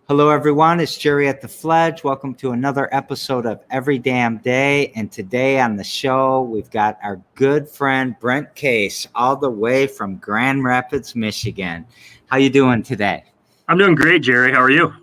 Hello, everyone. It's Jerry at the Fledge. Welcome to another episode of Every Damn Day. And today on the show, we've got our good friend Brent Case, all the way from Grand Rapids, Michigan. How you doing today? I'm doing great, Jerry. How are you?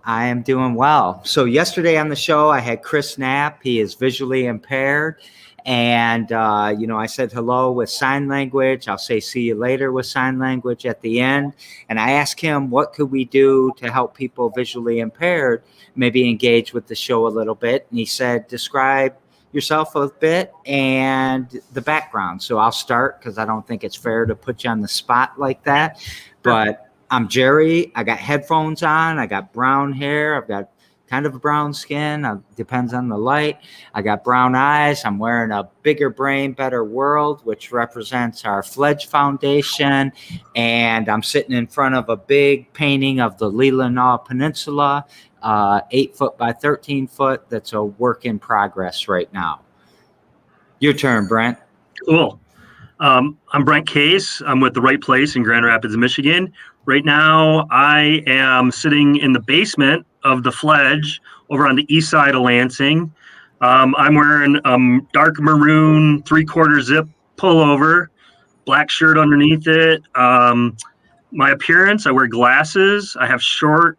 I am doing well. So yesterday on the show, I had Chris Knapp. He is visually impaired. And, I said hello with sign language. I'll say see you later with sign language at the end. And I asked him, what could we do to help people visually impaired maybe engage with the show a little bit? And he said, describe yourself a bit and the background. So I'll start because I don't think it's fair to put you on the spot like that. But I'm Jerry. I got headphones on. I got brown hair. I've got kind of a brown skin. Depends on the light. I got brown eyes. I'm wearing a Bigger Brain, Better World, which represents our Fledge Foundation. And I'm sitting in front of a big painting of the Leelanau Peninsula, 8 foot by 13 foot. That's a work in progress right now. Your turn, Brent. Cool. I'm Brent Case. I'm with The Right Place in Grand Rapids, Michigan. Right now, I am sitting in the basement of the Fledge over on the east side of Lansing. I'm wearing dark maroon 3/4 zip pullover, black shirt underneath it. My appearance, I wear glasses. I have short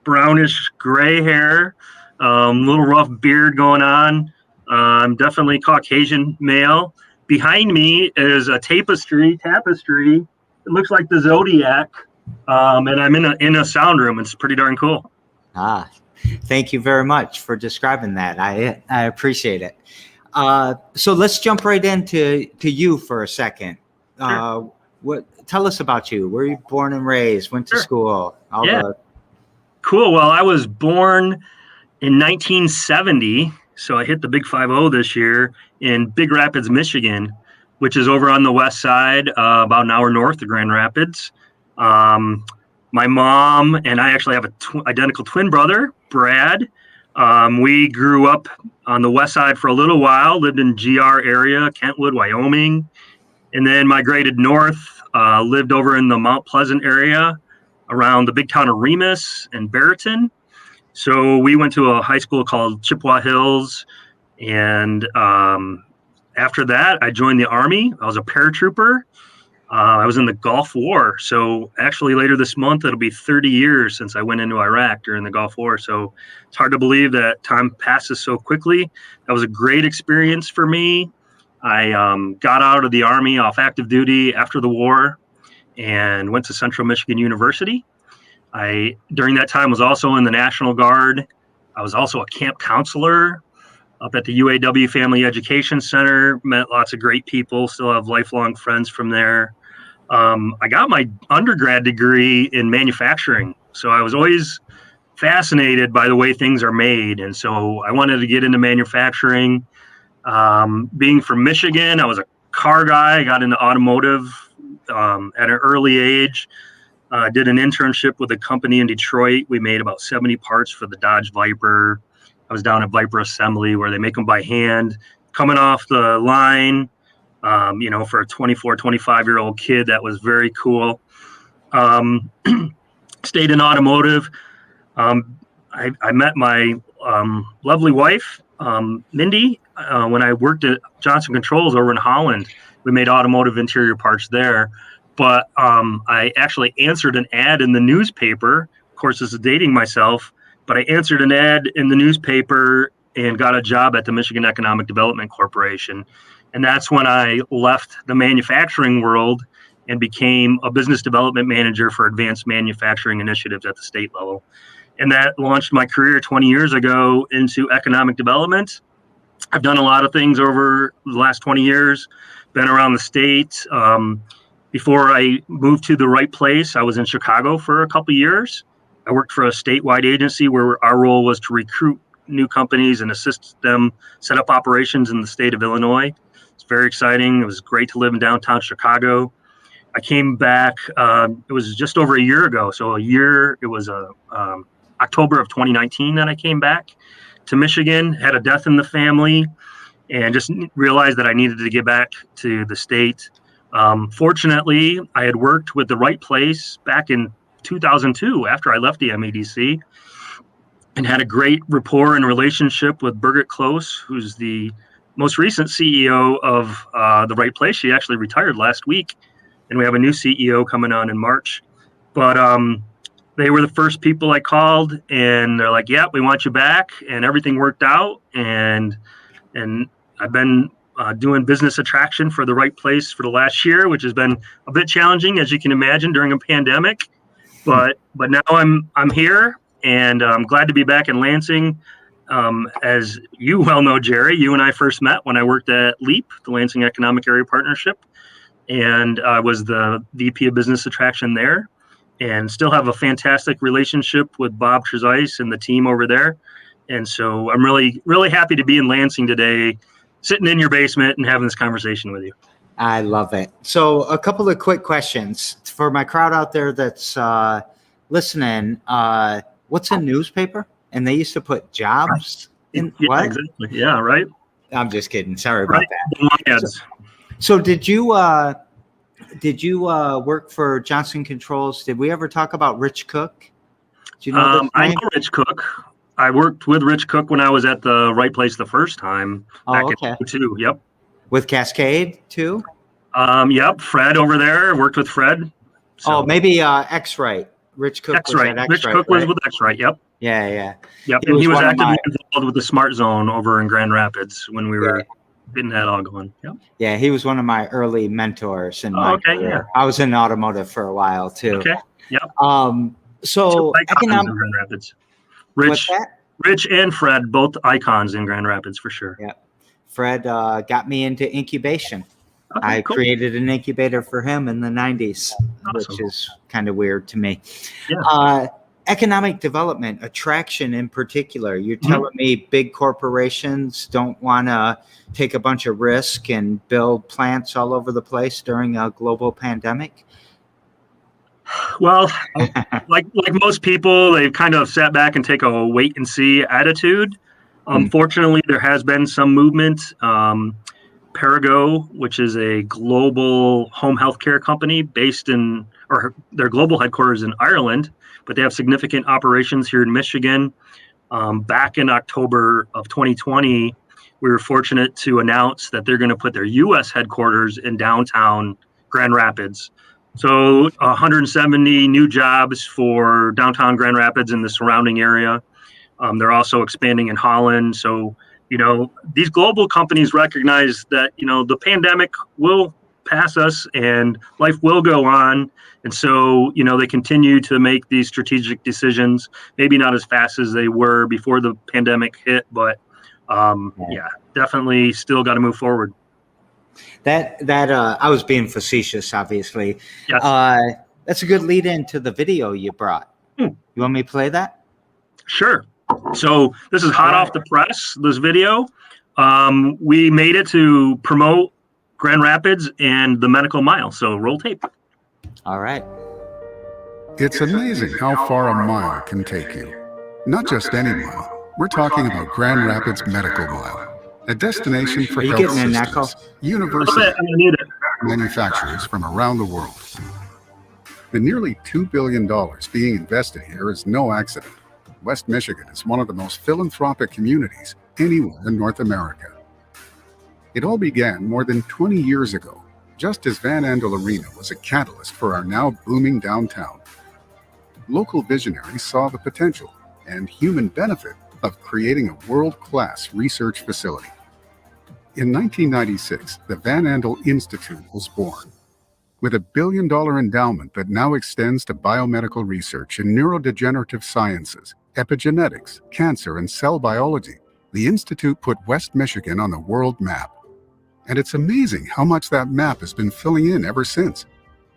brownish gray hair, little rough beard going on. I'm definitely Caucasian male. Behind me is a tapestry. It looks like the Zodiac, and I'm in a sound room. It's pretty darn cool. Thank you very much for describing that. I appreciate it. So let's jump right into you for a second. Sure. Tell us about you. Where were you born and raised? Went to school? Cool. Well, I was born in 1970. So I hit the big 50 this year in Big Rapids, Michigan, which is over on the west side, about an hour north of Grand Rapids. My mom and I actually have an identical twin brother, Brad. We grew up on the west side for a little while, lived in GR area, Kentwood, Wyoming, and then migrated north, lived over in the Mount Pleasant area around the big town of Remus and Barreton. So we went to a high school called Chippewa Hills, and after that, I joined the Army. I was a paratrooper. I was in the Gulf War. So actually later this month, it'll be 30 years since I went into Iraq during the Gulf War. So it's hard to believe that time passes so quickly. That was a great experience for me. I got out of the Army off active duty after the war and went to Central Michigan University. During that time, was also in the National Guard. I was also a camp counselor up at the UAW Family Education Center. Met lots of great people. Still have lifelong friends from there. I got my undergrad degree in manufacturing. So I was always fascinated by the way things are made. And so I wanted to get into manufacturing. Being from Michigan, I was a car guy. I got into automotive at an early age. Did an internship with a company in Detroit. We made about 70 parts for the Dodge Viper. I was down at Viper Assembly where they make them by hand, coming off the line, for a 24, 25-year-old kid. That was very cool. Stayed in automotive. I met my lovely wife, Mindy, when I worked at Johnson Controls over in Holland. We made automotive interior parts there. But I actually answered an ad in the newspaper. Of course, this is dating myself, but I answered an ad in the newspaper and got a job at the Michigan Economic Development Corporation. And that's when I left the manufacturing world and became a business development manager for advanced manufacturing initiatives at the state level. And that launched my career 20 years ago into economic development. I've done a lot of things over the last 20 years, been around the state. Before I moved to The Right Place, I was in Chicago for a couple of years. I worked for a statewide agency where our role was to recruit new companies and assist them set up operations in the state of Illinois. It's very exciting. It was great to live in downtown Chicago. I came back, it was just over a year ago. So it was October of 2019 that I came back to Michigan, had a death in the family, and just realized that I needed to get back to the state. Fortunately, I had worked with The Right Place back in 2002 after I left the MEDC, and had a great rapport and relationship with Birgit Close, who's the most recent CEO of The Right Place. She actually retired last week, and we have a new CEO coming on in March. But they were the first people I called, and they're like, "Yeah, we want you back," and everything worked out. And I've been doing business attraction for The Right Place for the last year, which has been a bit challenging, as you can imagine, during a pandemic. But now I'm here, and I'm glad to be back in Lansing. As you well know, Jerry, you and I first met when I worked at LEAP, the Lansing Economic Area Partnership, and I was the VP of Business Attraction there, and still have a fantastic relationship with Bob Trezise and the team over there. And so I'm really, really happy to be in Lansing today, sitting in your basement and having this conversation with you. I love it. So a couple of quick questions for my crowd out there that's listening. What's a newspaper? And they used to put jobs in what? Exactly. Yeah, right. I'm just kidding. Sorry about that. So did you work for Johnson Controls? Did we ever talk about Rich Cook? Do you know this I name? know Rich Cook. I worked with Rich Cook when I was at The Right Place the first time back in 2002. Yep. With Cascade too? Yep. Fred over there. Worked with Fred. So. Maybe X-Rite. Rich Cook was at X-Rite. Rich Cook was with X-Rite. Yep. Yeah. Yep. And he was actively involved with the Smart Zone over in Grand Rapids when we were getting that all going. Yep. Yeah, he was one of my early mentors in my career. Yeah. I was in automotive for a while too. Okay. Yep. So economic Grand Rapids. Rich and Fred, both icons in Grand Rapids for sure. Yeah. Fred got me into incubation. Okay, I cool. created an incubator for him in the 90s, Awesome. Which is kind of weird to me. Yeah. Economic development, attraction in particular. You're telling me big corporations don't want to take a bunch of risk and build plants all over the place during a global pandemic? Well, like most people, they've kind of sat back and take a wait and see attitude. Unfortunately, there has been some movement. Perigo, which is a global home healthcare company or their global headquarters in Ireland, but they have significant operations here in Michigan. Back in October of 2020, we were fortunate to announce that they're going to put their U.S. headquarters in downtown Grand Rapids. So 170 new jobs for downtown Grand Rapids and the surrounding area. They're also expanding in Holland. So, these global companies recognize that, the pandemic will pass us and life will go on. And so, they continue to make these strategic decisions, maybe not as fast as they were before the pandemic hit, but definitely still got to move forward. That I was being facetious, obviously. Yes. That's a good lead into the video you brought. You want me to play that? Sure. So this is hot off the press, this video. We made it to promote Grand Rapids and the Medical Mile. So roll tape. All right. It's amazing how far a mile can take you. Not just any mile. We're talking about Grand Rapids Medical Mile, a destination for health systems, universities, and manufacturers from around the world. The nearly $2 billion being invested here is no accident. West Michigan is one of the most philanthropic communities anywhere in North America. It all began more than 20 years ago, just as Van Andel Arena was a catalyst for our now booming downtown. Local visionaries saw the potential and human benefit of creating a world-class research facility. In 1996, the Van Andel Institute was born. With a $1 billion endowment that now extends to biomedical research in neurodegenerative sciences, epigenetics, cancer, and cell biology, the Institute put West Michigan on the world map. And it's amazing how much that map has been filling in ever since.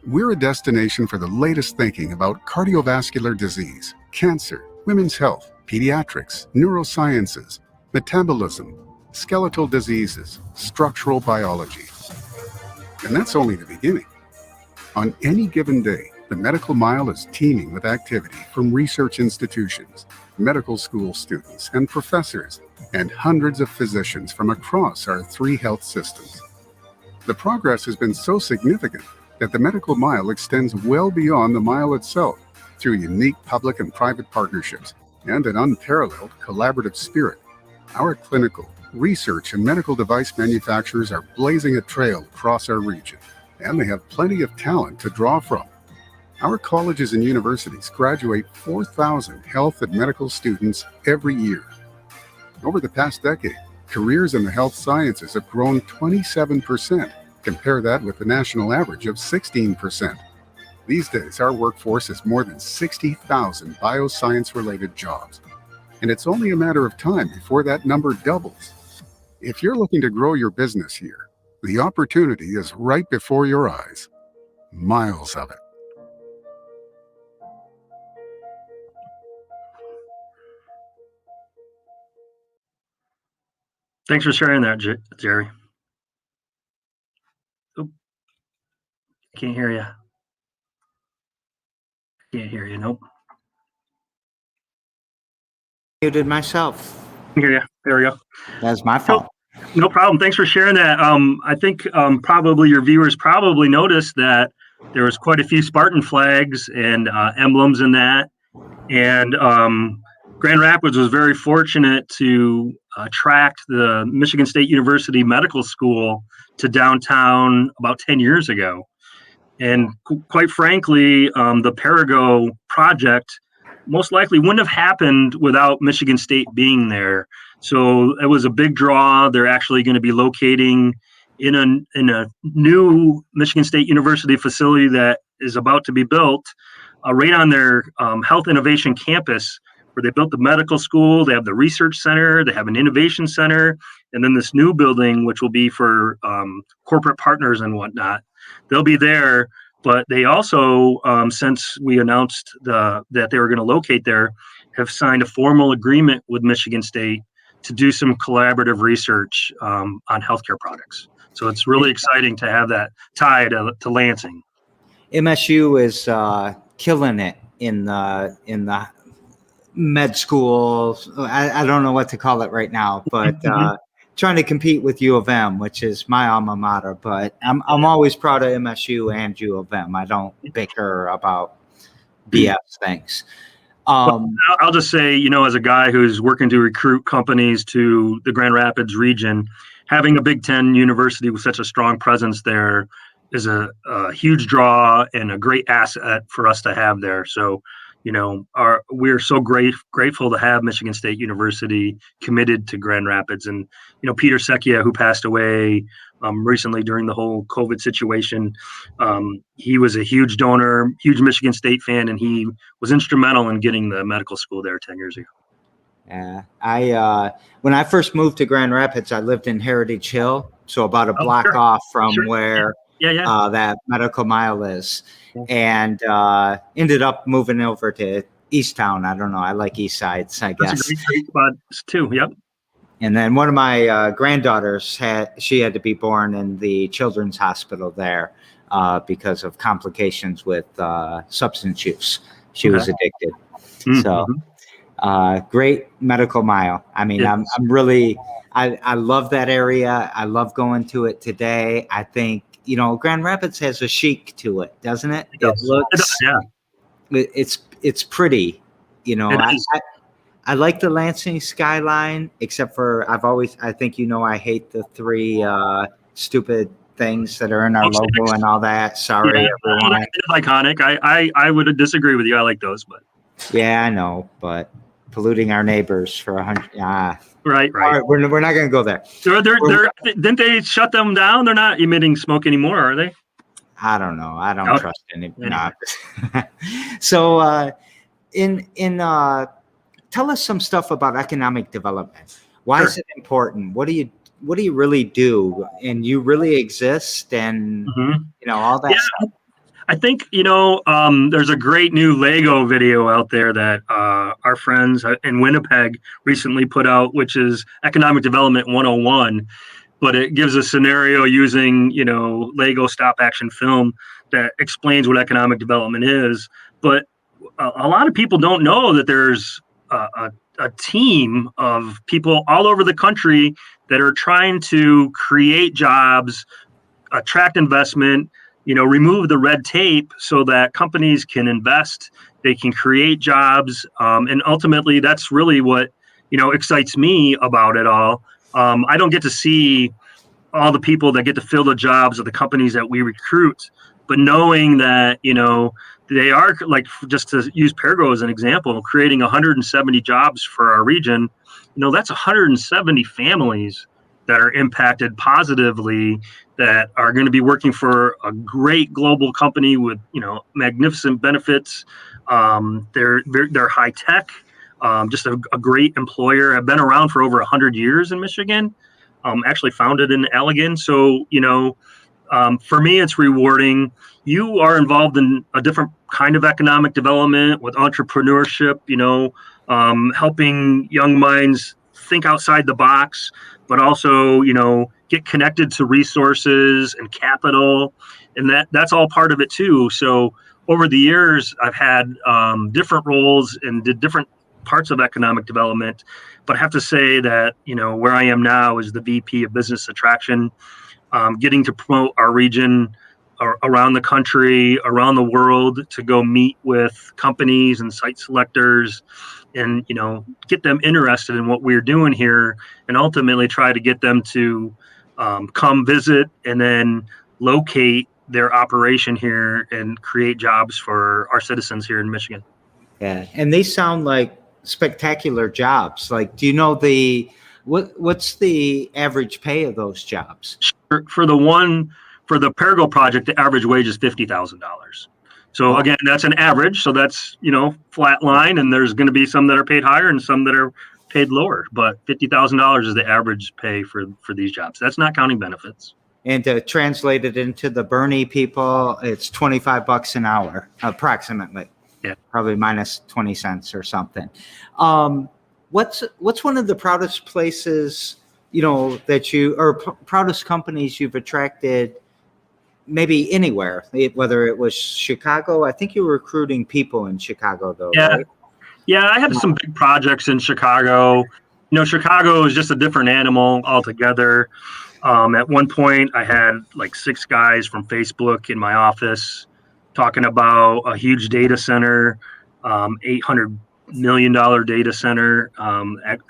We're a destination for the latest thinking about cardiovascular disease, cancer, women's health, pediatrics, neurosciences, metabolism, skeletal diseases, structural biology. And that's only the beginning. On any given day, the Medical Mile is teeming with activity from research institutions, medical school students and professors, and hundreds of physicians from across our 3 health systems. The progress has been so significant that the Medical Mile extends well beyond the mile itself through unique public and private partnerships and an unparalleled collaborative spirit. Our clinical, research, and medical device manufacturers are blazing a trail across our region, and they have plenty of talent to draw from. Our colleges and universities graduate 4,000 health and medical students every year. Over the past decade, careers in the health sciences have grown 27%. Compare that with the national average of 16%. These days, our workforce is more than 60,000 bioscience-related jobs, and it's only a matter of time before that number doubles. If you're looking to grow your business here, the opportunity is right before your eyes. Miles of it. Thanks for sharing that, Jerry. Oh, I can't hear you. Can't hear you. Nope. Muted myself. I can hear you. There we go. That's my fault. No problem. Thanks for sharing that. I think probably your viewers probably noticed that there was quite a few Spartan flags and emblems in that. And Grand Rapids was very fortunate to attract the Michigan State University Medical School to downtown about 10 years ago. And quite frankly, the Perigo project most likely wouldn't have happened without Michigan State being there. So it was a big draw. They're actually going to be locating in a new Michigan State University facility that is about to be built right on their health innovation campus, where they built the medical school. They have the research center, they have an innovation center, and then this new building, which will be for corporate partners and whatnot. They'll be there, but they also, since we announced that they were going to locate there, have signed a formal agreement with Michigan State to do some collaborative research on healthcare products. So it's really exciting to have that tie to Lansing. MSU is killing it in the med school. I don't know what to call it right now, but trying to compete with U of M, which is my alma mater. But I'm always proud of MSU and U of M. I don't bicker about BS things. Well, I'll just say, as a guy who's working to recruit companies to the Grand Rapids region, having a Big Ten university with such a strong presence there is a huge draw and a great asset for us to have there. So, we're so grateful to have Michigan State University committed to Grand Rapids. And, Peter Secchia, who passed away recently during the whole COVID situation, he was a huge donor, huge Michigan State fan, and he was instrumental in getting the medical school there 10 years ago. Yeah, when I first moved to Grand Rapids, I lived in Heritage Hill, so about a block off from where that medical mile is, and ended up moving over to Easttown. I don't know. I like East Sides, I guess. That's a great spot too. Yep. And then one of my granddaughters had to be born in the children's hospital there because of complications with substance use. She was addicted. Mm-hmm. So great medical mile. I mean, I'm really, I love that area. I love going to it today. I think, Grand Rapids has a chic to it, doesn't it? It looks, it's pretty, I like the Lansing skyline, except for I think I hate the three stupid things that are in our logo and all that. Sorry, everyone. It's iconic. I would disagree with you. I like those, but yeah, I know, but polluting our neighbors for 100. Right. All right, we're not going to go there. Didn't they shut them down? They're not emitting smoke anymore, are they? I don't know. I don't trust any. So, tell us some stuff about economic development. Why is it important? What do you really do? And you really exist, and all that stuff. I think there's a great new Lego video out there that our friends in Winnipeg recently put out, which is Economic Development 101. But it gives a scenario using Lego stop action film that explains what economic development is. But a lot of people don't know that there's a team of people all over the country that are trying to create jobs, attract investment, remove the red tape so that companies can invest, they can create jobs. And ultimately, that's really what, excites me about it all. I don't get to see all the people that get to fill the jobs of the companies that we recruit, but knowing that, they are, like, just to use Parago as an example, creating 170 jobs for our region, that's 170 families that are impacted positively, that are going to be working for a great global company with, magnificent benefits. They're high tech, just a great employer. I've been around for over 100 years in Michigan, actually founded in Allegan. So, for me, it's rewarding. You are involved in a different kind of economic development with entrepreneurship, helping young minds think outside the box, but also, get connected to resources and capital. And that's all part of it too. So over the years, I've had different roles and did different parts of economic development. But I have to say that, where I am now is the VP of Business Attraction, getting to promote our region around the country, around the world, to go meet with companies and site selectors and, get them interested in what we're doing here, and ultimately try to get them to come visit and then locate their operation here and create jobs for our citizens here in Michigan. Yeah. And they sound like spectacular jobs. Like, do you know what's the average pay of those jobs? For the Parago project, the average wage is $50,000. So again, that's an average. So that's, flat line, and there's going to be some that are paid higher and some that are paid lower, but $50,000 is the average pay for these jobs. That's not counting benefits. And to translate it into the Bernie people, it's $25 an hour, approximately. Yeah. Probably minus 20 cents or something. What's one of the proudest places, proudest companies you've attracted, maybe anywhere, whether it was Chicago? I think you were recruiting people in Chicago, though, yeah. right? Yeah, I had some big projects in Chicago. Chicago is just a different animal altogether. At one point, I had like 6 guys from Facebook in my office talking about a huge data center, $800 million data center.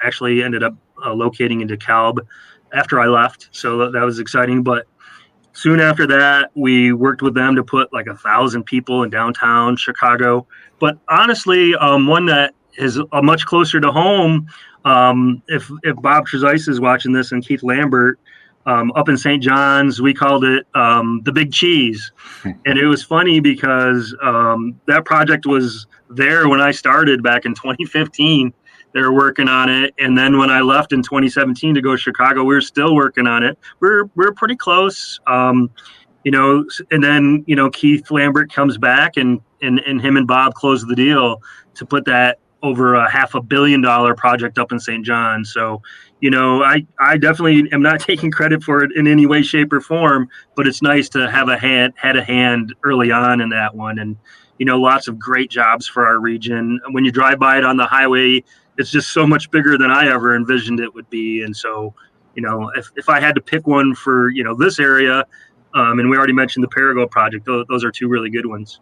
Actually ended up locating in DeKalb after I left. So that was exciting. But soon after that, we worked with them to put like 1,000 people in downtown Chicago. But honestly, one that is much closer to home, if Bob Trezise is watching this, and Keith Lambert, up in St. John's, we called it the Big Cheese. And it was funny because that project was there when I started back in 2015. They were working on it. And then when I left in 2017 to go to Chicago, we were still working on it. We're pretty close. And then, Keith Lambert comes back and him and Bob close the deal to put that over a $500 million project up in St. John. So, I definitely am not taking credit for it in any way, shape, or form, but it's nice to have had a hand early on in that one. And, lots of great jobs for our region. When you drive by it on the highway, it's just so much bigger than I ever envisioned it would be. And so, if I had to pick one for, this area, and we already mentioned the Parago project, those are 2 really good ones.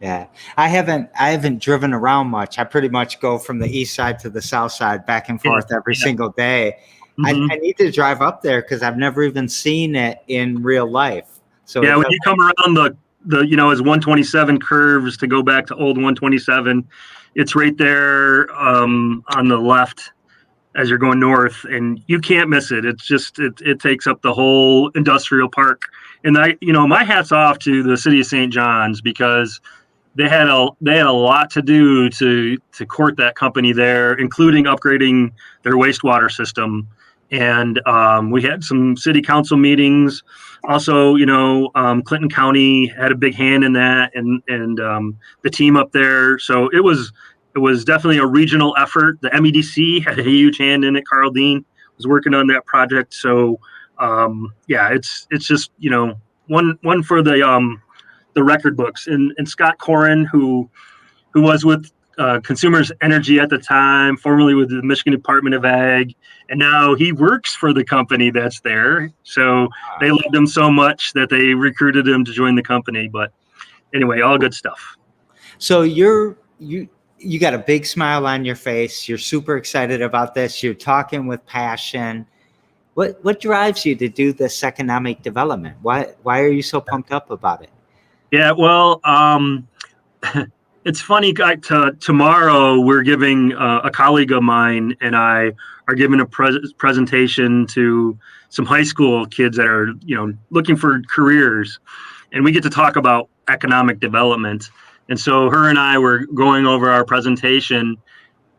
Yeah, I haven't driven around much. I pretty much go from the east side to the south side, back and forth every single day. Mm-hmm. I need to drive up there because I've never even seen it in real life. So yeah, when you come around the as 127 curves to go back to old 127, it's right there on the left as you're going north, and you can't miss it. It's just it takes up the whole industrial park. And my hat's off to the city of St. John's, because they had a lot to do to court that company there, including upgrading their wastewater system. And we had some city council meetings. Also, Clinton County had a big hand in that, and the team up there. So it was definitely a regional effort. The MEDC had a huge hand in it. Carl Dean was working on that project. So it's just one for the record books. And Scott Corin, who was with Consumers Energy at the time, formerly with the Michigan Department of Ag, and now he works for the company that's there. So they loved him so much that they recruited him to join the company. But anyway, all good stuff. So you got a big smile on your face. You're super excited about this. You're talking with passion. What drives you to do this economic development? Why are you so pumped up about it? Yeah, well, it's funny. Tomorrow, we're giving a colleague of mine and I are giving a presentation to some high school kids that are, looking for careers, and we get to talk about economic development. And so her and I were going over our presentation,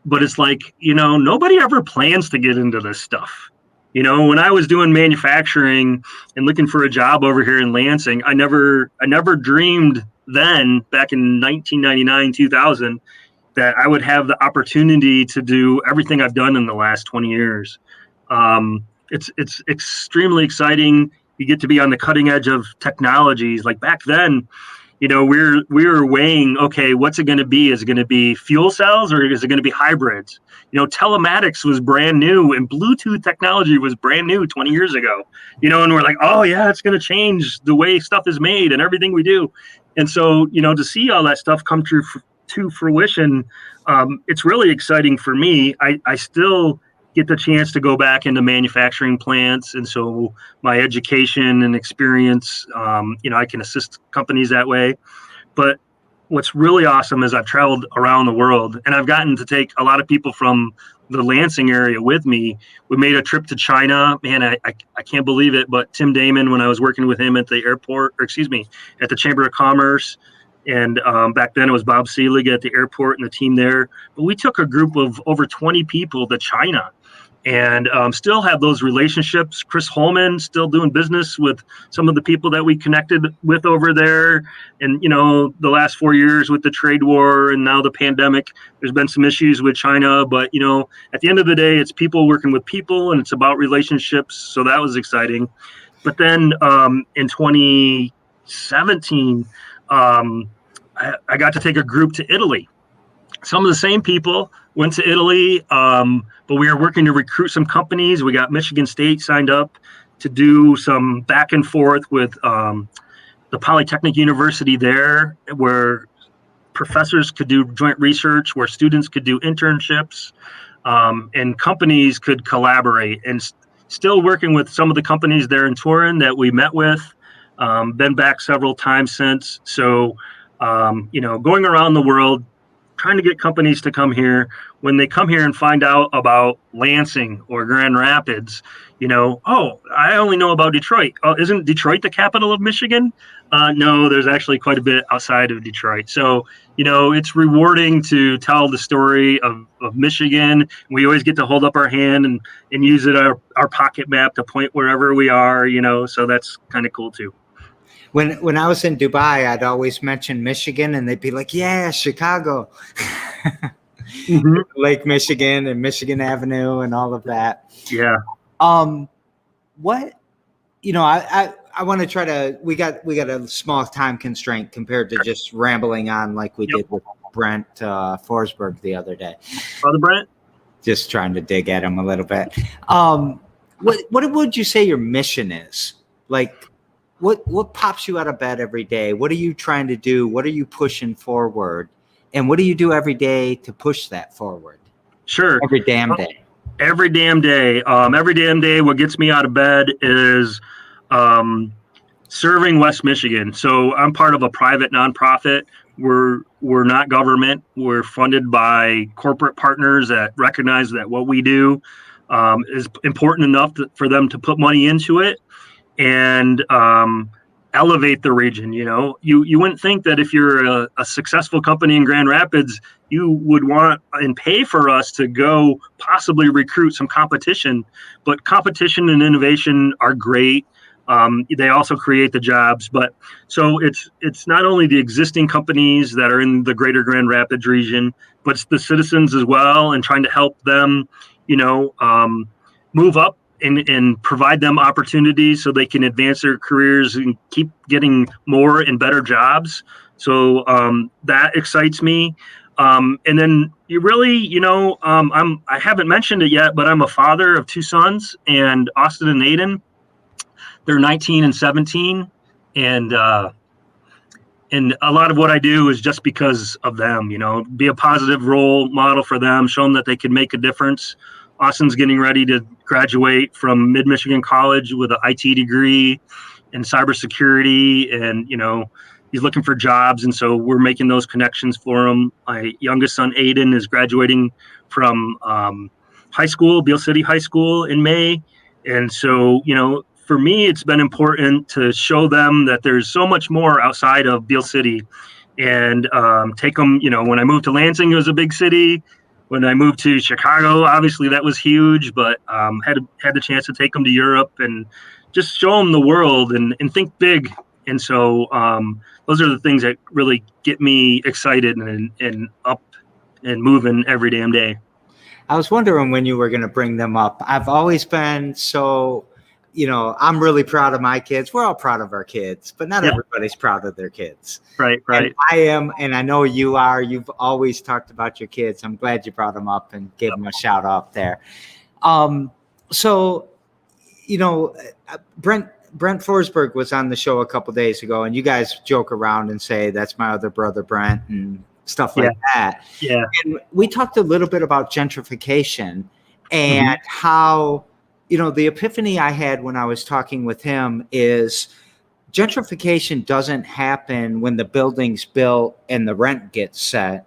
but it's like, nobody ever plans to get into this stuff. When I was doing manufacturing and looking for a job over here in Lansing, I never dreamed then, back in 1999, 2000, that I would have the opportunity to do everything I've done in the last 20 years. It's extremely exciting. You get to be on the cutting edge of technologies. Like back then, we were weighing, okay, what's it going to be? Is it going to be fuel cells or is it going to be hybrids? Telematics was brand new and Bluetooth technology was brand new 20 years ago, and we're like, oh yeah, it's going to change the way stuff is made and everything we do. And so, to see all that stuff come to fruition, it's really exciting for me. I still get the chance to go back into manufacturing plants. And so my education and experience, I can assist companies that way. But what's really awesome is I've traveled around the world and I've gotten to take a lot of people from the Lansing area with me. We made a trip to China. Man, I can't believe it. But Tim Damon, when I was working with him at the airport, at the Chamber of Commerce, and back then it was Bob Selig at the airport and the team there. But we took a group of over 20 people to China. And still have those relationships. Chris Holman still doing business with some of the people that we connected with over there. And, the last 4 years with the trade war and now the pandemic, there's been some issues with China. But, at the end of the day, it's people working with people and it's about relationships. So that was exciting. But then in 2017, I got to take a group to Italy. Some of the same people went to Italy, but we were working to recruit some companies. We got Michigan State signed up to do some back and forth with the Polytechnic University there, where professors could do joint research, where students could do internships, and companies could collaborate. And still working with some of the companies there in Turin that we met with, been back several times since. So, going around the world, trying to get companies to come here. When they come here and find out about Lansing or Grand Rapids, oh, I only know about Detroit. Oh, isn't Detroit the capital of Michigan? No, there's actually quite a bit outside of Detroit. So, it's rewarding to tell the story of Michigan. We always get to hold up our hand and use our pocket map to point wherever we are, so that's kind of cool too. When I was in Dubai, I'd always mention Michigan, and they'd be like, "Yeah, Chicago, Mm-hmm. Lake Michigan, and Michigan Avenue, and all of that." Yeah. What, I want to try to. We got a small time constraint compared to just rambling on like we did with Brent Forsberg the other day. Brother Brent. Just trying to dig at him a little bit. What would you say your mission is? Like, what pops you out of bed every day? What are you trying to do? What are you pushing forward? And what do you do every day to push that forward? Sure. Every damn day. Every damn day. Every damn day, what gets me out of bed is serving West Michigan. So I'm part of a private nonprofit. We're not government. We're funded by corporate partners that recognize that what we do is important enough for them to put money into it and elevate the region. You wouldn't think that if you're a successful company in Grand Rapids, you would want and pay for us to go possibly recruit some competition. But competition and innovation are great. They also create the jobs. But so it's not only the existing companies that are in the greater Grand Rapids region, but it's the citizens as well, and trying to help them, move up and provide them opportunities so they can advance their careers and keep getting more and better jobs. So that excites me. And then you really, I haven't mentioned it yet, but I'm a father of two sons, and Austin and Aiden, they're 19 and 17. And a lot of what I do is just because of them, be a positive role model for them, show them that they can make a difference. Austin's getting ready to graduate from Mid-Michigan College with an IT degree in cybersecurity, and, he's looking for jobs. And so we're making those connections for him. My youngest son, Aiden, is graduating from high school, Beale City High School, in May. And so, for me, it's been important to show them that there's so much more outside of Beale City, and take them, when I moved to Lansing, it was a big city. When I moved to Chicago, obviously that was huge, but had the chance to take them to Europe and just show them the world and think big. And so those are the things that really get me excited and up and moving every damn day. I was wondering when you were going to bring them up. I've always been so, I'm really proud of my kids. We're all proud of our kids, but not everybody's proud of their kids. Right. And I am, and I know you are. You've always talked about your kids. I'm glad you brought them up and gave them a shout out there. Brent Forsberg was on the show a couple days ago, and you guys joke around and say, that's my other brother, Brent, and stuff like that. Yeah. And we talked a little bit about gentrification and how, the epiphany I had when I was talking with him is gentrification doesn't happen when the building's built and the rent gets set.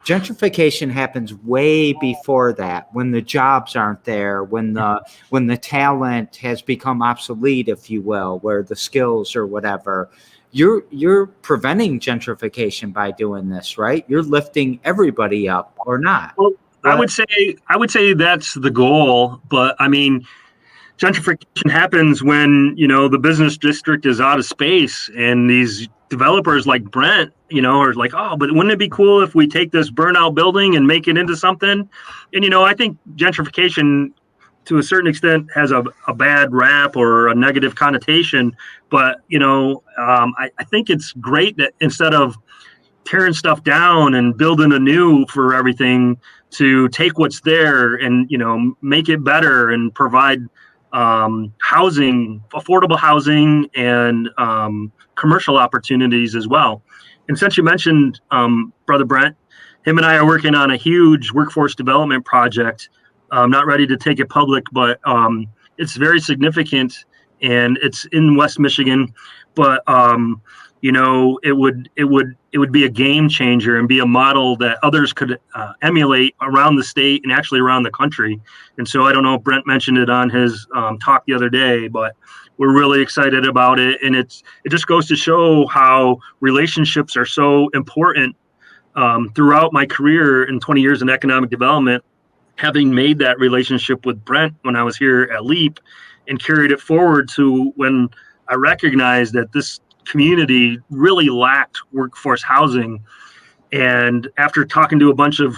Gentrification happens way before that, when the jobs aren't there, when the talent has become obsolete, if you will, where the skills or whatever. You're preventing gentrification by doing this, right? You're lifting everybody up, or not? Well, I would say that's the goal, but I mean, gentrification happens when, the business district is out of space, and these developers like Brent, are like, oh, but wouldn't it be cool if we take this burnout building and make it into something? And, I think gentrification to a certain extent has a bad rap or a negative connotation. But, I think it's great that instead of tearing stuff down and building anew for everything, to take what's there and, make it better and provide housing, affordable housing, and commercial opportunities as well. And since you mentioned Brother Brent, him and I are working on a huge workforce development project. I'm not ready to take it public, but it's very significant, and it's in West Michigan. But it would be a game changer and be a model that others could emulate around the state and actually around the country. And so I don't know if Brent mentioned it on his talk the other day, but we're really excited about it. And it just goes to show how relationships are so important. Throughout my career in 20 years in economic development, having made that relationship with Brent when I was here at LEAP and carried it forward to when I recognized that this community really lacked workforce housing. And after talking to a bunch of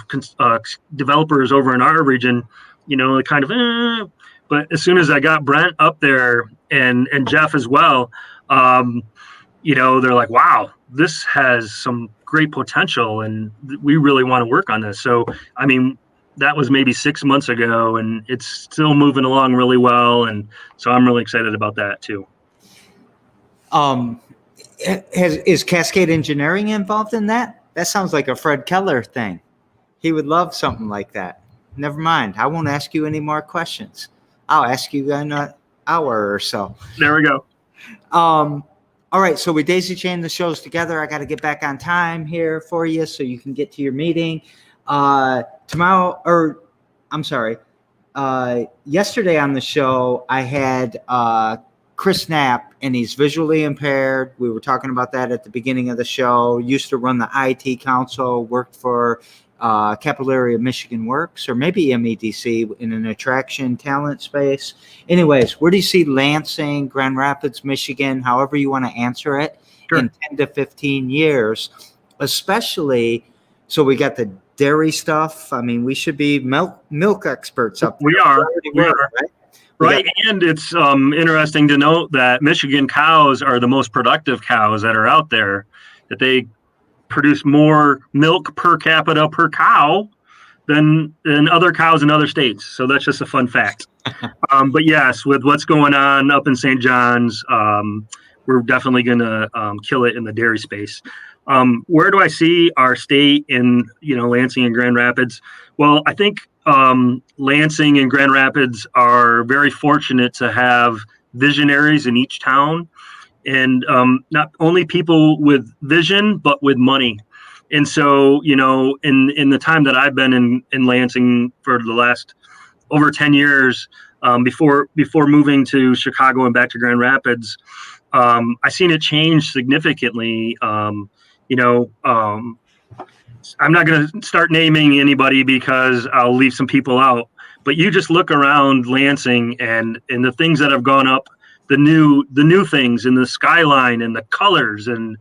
developers over in our region, kind of, but as soon as I got Brent up there and Jeff as well, they're like, wow, this has some great potential, and we really want to work on this. So, I mean, that was maybe 6 months ago, and it's still moving along really well. And so I'm really excited about that too. Is Cascade Engineering involved in that? That sounds like a Fred Keller thing. He would love something like that. Never mind. I won't ask you any more questions. I'll ask you in an hour or so. There we go. All right. So we daisy chain the shows together. I got to get back on time here for you so you can get to your meeting. Yesterday on the show, I had Chris Knapp, and he's visually impaired. We were talking about that at the beginning of the show. Used to run the IT council, worked for Capillary of Michigan Works, or maybe MEDC in an attraction talent space. Anyways, where do you see Lansing, Grand Rapids, Michigan, however you want to answer it, in 10 to 15 years, especially, so we got the dairy stuff. I mean, we should be milk experts up there. We are. Right? Right. And it's interesting to note that Michigan cows are the most productive cows that are out there, that they produce more milk per capita per cow than other cows in other states. So that's just a fun fact. But yes, with what's going on up in St. John's, we're definitely going to kill it in the dairy space. Where do I see our state in, Lansing and Grand Rapids? Well, I think Lansing and Grand Rapids are very fortunate to have visionaries in each town, and not only people with vision, but with money. And so, in the time that I've been in Lansing for the last over 10 years, before moving to Chicago and back to Grand Rapids, I seen it change significantly. I'm not going to start naming anybody because I'll leave some people out, but you just look around Lansing and the things that have gone up, the new things in the skyline and the colors, and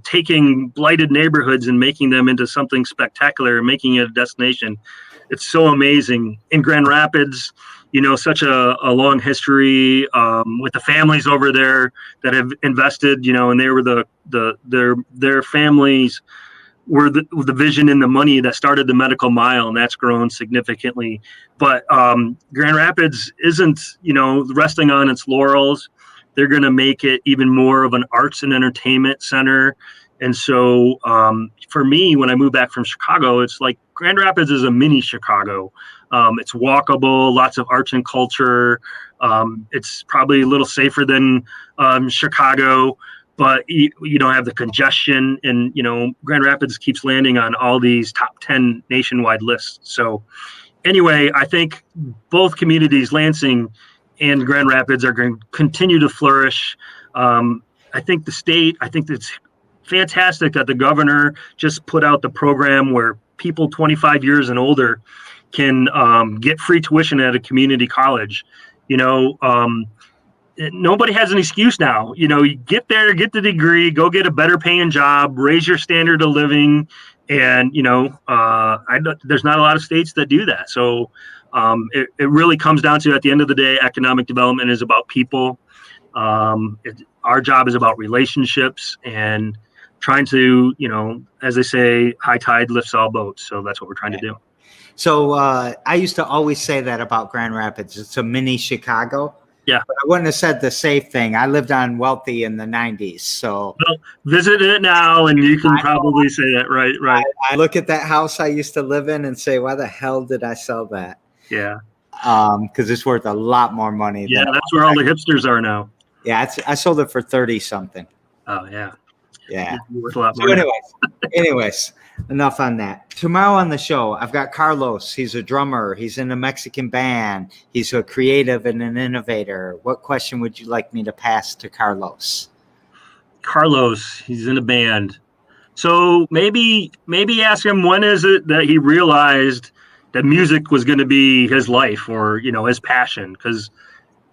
taking blighted neighborhoods and making them into something spectacular, making it a destination. It's so amazing. In Grand Rapids, such a long history with the families over there that have invested, and they were their families were the vision and the money that started the medical mile, and that's grown significantly. But Grand Rapids isn't, resting on its laurels. They're going to make it even more of an arts and entertainment center. And so for me, when I moved back from Chicago, it's like Grand Rapids is a mini Chicago. It's walkable, lots of arts and culture. It's probably a little safer than Chicago, but you don't have the congestion. And, Grand Rapids keeps landing on all these top 10 nationwide lists. So anyway, I think both communities, Lansing and Grand Rapids, are going to continue to flourish. I think it's fantastic that the governor just put out the program where people 25 years and older can get free tuition at a community college. Nobody has an excuse now. You get there, get the degree, go get a better paying job, raise your standard of living. And, there's not a lot of states that do that. So it really comes down to, at the end of the day, economic development is about people. Our job is about relationships and trying to, as they say, high tide lifts all boats. So that's what we're trying to do. So I used to always say that about Grand Rapids. It's a mini Chicago. Yeah. But I wouldn't have said the safe thing. I lived on Wealthy in the 90s. So visit it now and you can probably say that. Right. I look at that house I used to live in and say, why the hell did I sell that? Yeah. Because it's worth a lot more money. Yeah, that's where all the hipsters are now. Yeah, I sold it for 30 something. Oh, yeah. Yeah. Worth a lot more. So anyways, enough on that. Tomorrow on the show, I've got Carlos. He's a drummer. He's in a Mexican band. He's a creative and an innovator. What question would you like me to pass to Carlos? Carlos, he's in a band. So maybe ask him, when is it that he realized that music was going to be his life, or, his passion? Because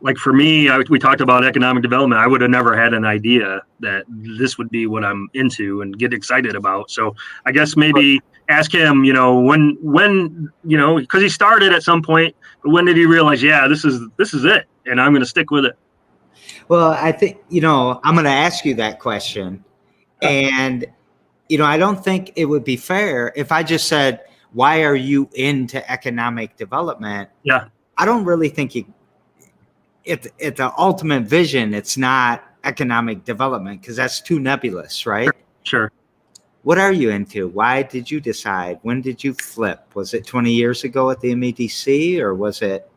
like for me, we talked about economic development. I would have never had an idea that this would be what I'm into and get excited about. So I guess maybe ask him, when because he started at some point, but when did he realize, this is it, and I'm going to stick with it? Well, I think, I'm going to ask you that question. And, I don't think it would be fair if I just said, why are you into economic development? Yeah. I don't really think at the ultimate vision, it's not economic development, because that's too nebulous, right? Sure. What are you into? Why did you decide? When did you flip? Was it 20 years ago at the MEDC, or was it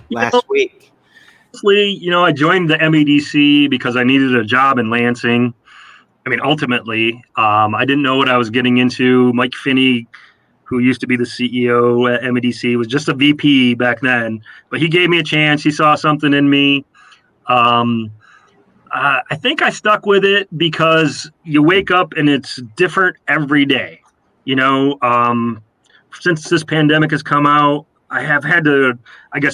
last week? Honestly, I joined the MEDC because I needed a job in Lansing. I mean, ultimately, I didn't know what I was getting into. Mike Finney, who used to be the CEO at MEDC, was just a VP back then, but he gave me a chance. He saw something in me. I think I stuck with it because you wake up and it's different every day. Since this pandemic has come out, I have had to,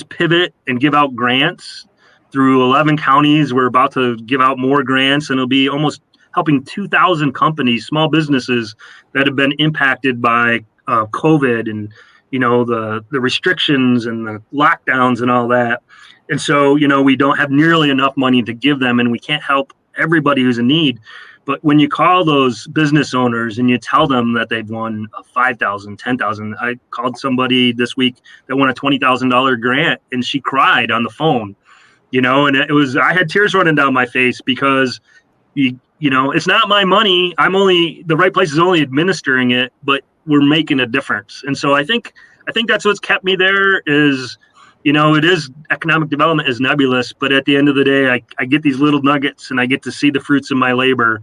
pivot and give out grants through 11 counties. We're about to give out more grants, and it'll be almost helping 2,000 companies, small businesses that have been impacted by COVID and, the restrictions and the lockdowns and all that. And so, we don't have nearly enough money to give them, and we can't help everybody who's in need. But when you call those business owners and you tell them that they've won a $5,000, $10,000, I called somebody this week that won a $20,000 grant, and she cried on the phone, and I had tears running down my face because it's not my money. The right place is only administering it, but we're making a difference. And so I think that's what's kept me there is, it is economic development is nebulous, but at the end of the day, I get these little nuggets and I get to see the fruits of my labor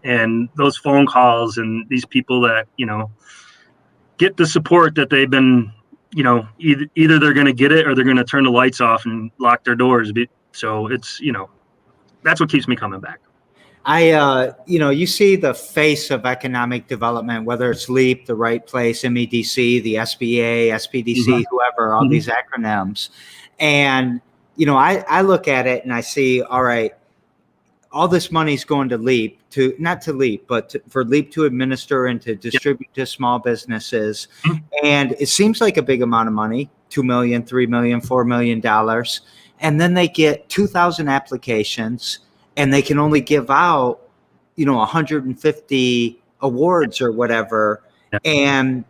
and those phone calls and these people that, get the support that they've been, either they're going to get it or they're going to turn the lights off and lock their doors. So it's, that's what keeps me coming back. You see the face of economic development, whether it's LEAP, the Right Place, MEDC, the SBA, SPDC, whoever, all these acronyms. And, I look at it and I see, all right, all this money's going to LEAP for LEAP to administer and to distribute to small businesses. And it seems like a big amount of money, $2 million, $3 million, $4 million. And then they get 2,000 applications. And they can only give out, 150 awards or whatever, and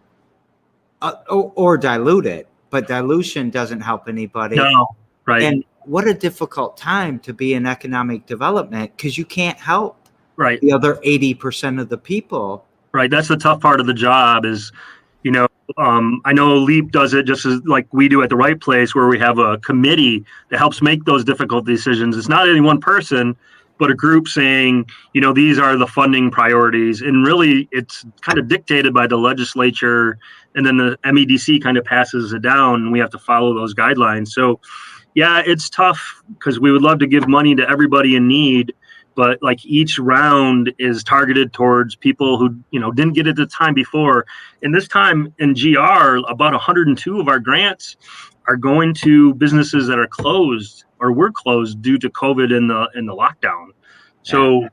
or dilute it. But dilution doesn't help anybody. No, right. And what a difficult time to be in economic development because you can't help the other 80% of the people. Right. That's the tough part of the job is, I know LEAP does it just as like we do at the Right Place, where we have a committee that helps make those difficult decisions. It's not any one person, but a group saying, these are the funding priorities. And really, it's kind of dictated by the legislature. And then the MEDC kind of passes it down, and we have to follow those guidelines. So, yeah, it's tough because we would love to give money to everybody in need. But like each round is targeted towards people who, didn't get it the time before. And this time in GR, about 102 of our grants are going to businesses that are closed or were closed due to COVID in the lockdown. So,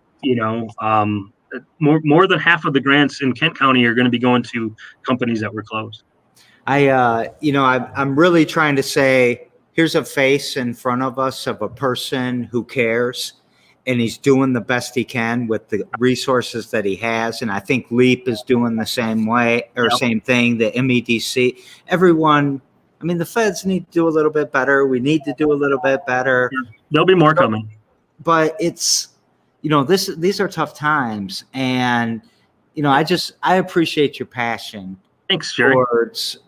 more than half of the grants in Kent County are going to be going to companies that were closed. I'm really trying to say, here's a face in front of us of a person who cares. And he's doing the best he can with the resources that he has. And I think LEAP is doing the same way or same thing, the MEDC. Everyone, the feds need to do a little bit better. We need to do a little bit better. There'll be more coming. But it's, these are tough times. And, I appreciate your passion. Thanks, Jerry. Towards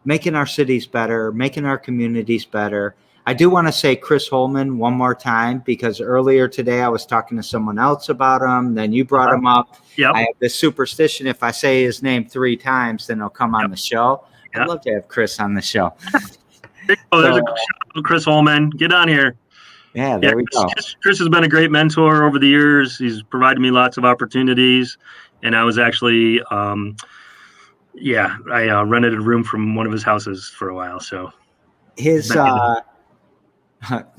making our cities better, making our communities better. I do want to say Chris Holman one more time, because earlier today I was talking to someone else about him. Then you brought him up. Yep. I have this superstition. If I say his name 3 times, then he'll come on the show. I'd love to have Chris on the show. There's a shout out, Chris Holman. Get on here. Yeah, there we go. Chris has been a great mentor over the years. He's provided me lots of opportunities. And I was actually, I rented a room from one of his houses for a while. So his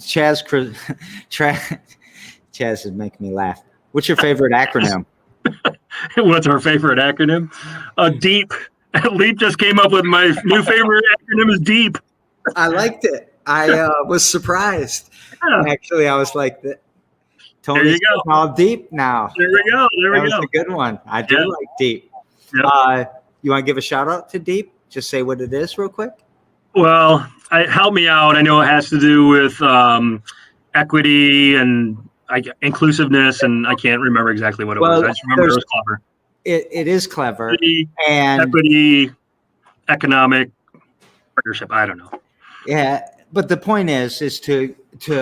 Chaz is making me laugh. What's your favorite acronym? What's our favorite acronym? DEEP. LEAP just came up with my new favorite acronym is DEEP. I liked it. I was surprised. Yeah. Actually, I was like, Tony's all DEEP now. There we go. That was a good one. I do like DEEP. Yep. You want to give a shout out to DEEP? Just say what it is real quick. Well, help me out. I know it has to do with equity and inclusiveness, and I can't remember exactly what it was. I just remember it was clever. It is clever. Equity, economic partnership. I don't know. Yeah, but the point is to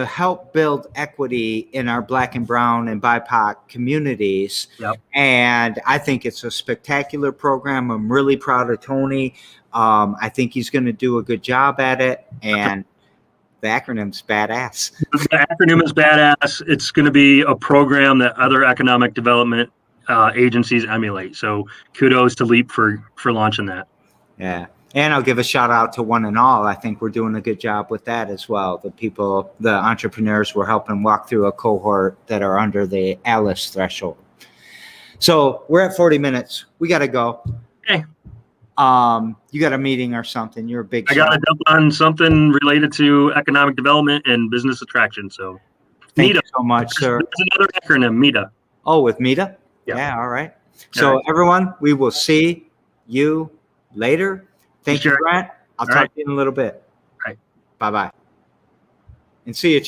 help build equity in our Black and Brown and BIPOC communities. Yep. And I think it's a spectacular program. I'm really proud of Tony. I think he's going to do a good job at it, and the acronym's badass. The acronym is badass. It's going to be a program that other economic development agencies emulate. So kudos to LEAP for launching that. Yeah. And I'll give a shout out to One and All. I think we're doing a good job with that as well. The entrepreneurs we're helping walk through a cohort that are under the ALICE threshold. So we're at 40 minutes. We got to go. Okay. You got a meeting or something. You're a big I got to jump on something related to economic development and business attraction. So thank you so much, sir. There's another acronym, MEDA. Oh, with Mita? Yeah. Yeah, all right. So everyone, we will see you later. Thank you, Brent. I'll talk to you in a little bit. All right. Bye-bye. And see you, Chad.